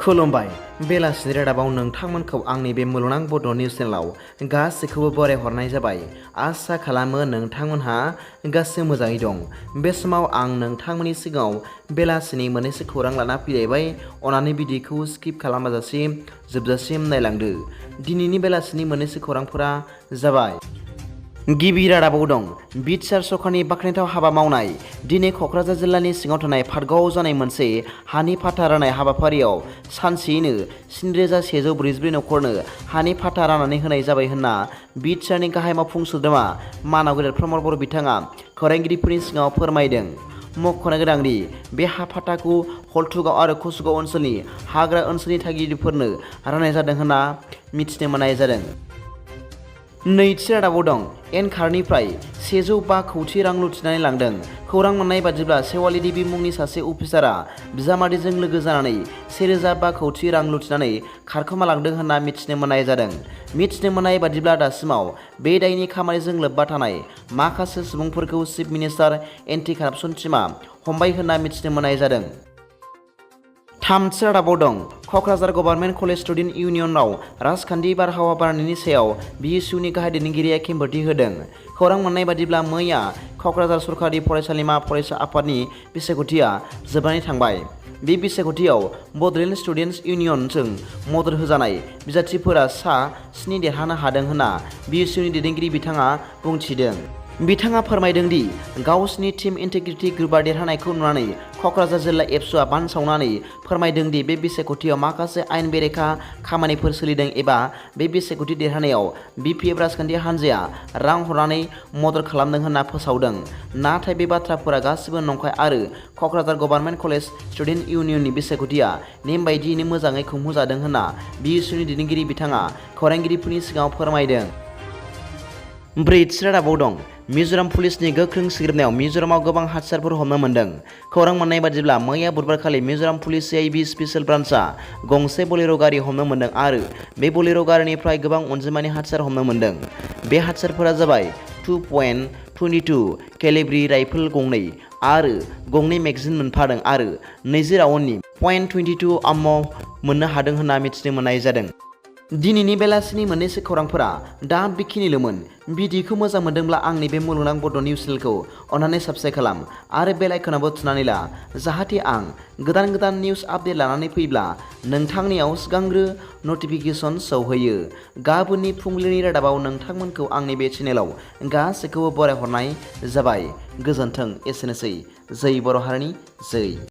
खुलुमबाय बेलासिनि रादाबाव नोंथांमोनखौ आंनि बे मुलुगनां बड' निउस चेनेलाव गासैखौबो बरायहरनाय जाबाय। आसा खालामो नोंथांमोनहा गासै मोजाङै दं। बे समाव आं नोंथांमोननि सिगाङाव बेलासिनि मोननैसो खौरां लाना फैलायबाय। अन्नानै भिडिअखौ स्किप खालामाजासे जोबजासिम नायलांदो। दिनैनि बेलासिनि मोननैसो खौरांफोरा जाबाय। गिबि रादाबाव दं BTR सरकारनि बाख्नायथाव हाबा मावनाय। दिनै क'क्राझार जिल्लानि सिङाव थानाय पाटगावआव जानाय मोनसे हानि फाथा राननाय हाबाफारियाव सानसेयैनो 3144 नखरनो हानि फाथा राननानै होनाय जाबाय होनना BTRनि गाहाय मावफुं सोद्रोमा मानाव गेदेर प्रमद बर' बिथाङा खौरांगिरिफोरनि सिगाङाव फोरमायदों। मख'नो गोनांदि बे हा फाथाखौ हलथुगाव आरो कसुगाव ओनसोलनि हाग्रा ओनसोलनि थागिरिफोरनो राननाय जादों होनना मिथिनो मोननाय जादों। नैथि रादाबाव दं एनखारनिफ्राय 105 कौटि रां लुथिनानै लांदों। खौरां मोननाय बादिब्ला सेवाली देवी मुंनि सासे अफिसारा बिजामादैजों लोगो जानानै 105 कौटि रां लुथिनानै खारखोमा लांदों होनना मिथिनो मोननाय जादों। मिथिनो मोननाय बादिब्ला दासिमाव बे दायनि खामानिजों लोब्बा थानाय माखासे सुबुंफोरखौ चिफ मिनिस्टार एन्टि कारापसन टीमआ हमबाय होनना मिथिनो मोननाय जादों। थामथि रादाबाव दं क'क्राझार गभर्नमेन्ट कलेज स्टुडेन्ट इउनियनाव राजखान्थि बारहावा बारनायनि सायाव BSUनि गाहाय दैदेनगिरिया खेंफोरथि होदों। खौरां मोननाय बादिब्ला मैया क'क्राझार सरकारि फरायसालिमा फरायसा आफादनि बिसायख'थिया जोबनानै थांबाय। बे बिसायख'थियाव बड'लेण्ड स्टुडेन्टस इउनियनजों मदद होजानाय बिजाथिफोरा सा 7 देरहानो हादों होनना BSUनि दैदेनगिरि बिथाङा बुंथिदों। बिथाङा फोरमायदों दि गावसिनि टीम इन्टिग्रिटि ग्रुपआ देरहानायखौ नुनानै क'क्राझार जिल्ला एबसुआ बानसावनानै फोरमायदों दि बे बिसायख'थियाव माखासे आयेन बेरेखा खामानिफोर सोलिदों एबा बे बिसायख'थि देरहानायाव BPF राजखान्थि हान्जाया रां हरनानै मदद खालामदों होनना फोसावदों। नाथाय बे बाथ्राफोरा गासिबो नंखाय आरो क'क्राझार गभर्नमेन्ट कलेज स्टुडेन्ट इउनियननि बिसायख'थिया नेम बायदियैनो मोजाङै खुंफुंजादों होनना BSUनि दैदेनगिरि बिथाङा खौरांगिरिफोरनि सिगाङाव फोरमायदों। ब्रैथि रादाबाव दं मिज'राम पुलिसनि गोख्रों सिग्रोमनायाव मिज'रामाव गोबां हाथियारफोर हमनो मोन्दों। खौरां मोननाय बादिब्ला मैया बुधबारखालि मिज'राम पुलिस CIB स्पेशेल ब्रान्चआ गंसे बलेर' गारि हमनो मोन्दों आरो बे बलेर' गारिनिफ्राय गोबां अनजिमानि हाथियार हमनो मोन्दों। बे हाथियारफोरा जाबाय 2.22 केलिब्रि राइफल गंनै आरो गंनै मेगजिन मोनफादों आरो 20 राउन्डनि .22 आम्म मोननो हादों होनना मिथिनो मोननाय जादों। दिनैनि बेलासिनि मोननैसो खौरांफोरा दा बेखिनिल'मोन। भिडिअखौ मोजां मोनदोंब्ला आंनि बे मुलुगनां बड' निउस चेनेलखौ अन्नानै साबस्क्राइब खालाम आरो बेल आइकनावबो थुनानै ला, जाहाथे आं गोदान निउस आपडेट लानानै फैब्ला नोंथांनियाव सिगांग्रो नटिफिकेसन सौहैयो। गाबोननि फुंबिलिनि रादाबाव नोंथांमोनखौ आंनि बे चेनेलाव गासैखौबो बरायहरनाय जाबाय। गोजोन्थों। एसेनोसै। जै बर' हारिनि जै।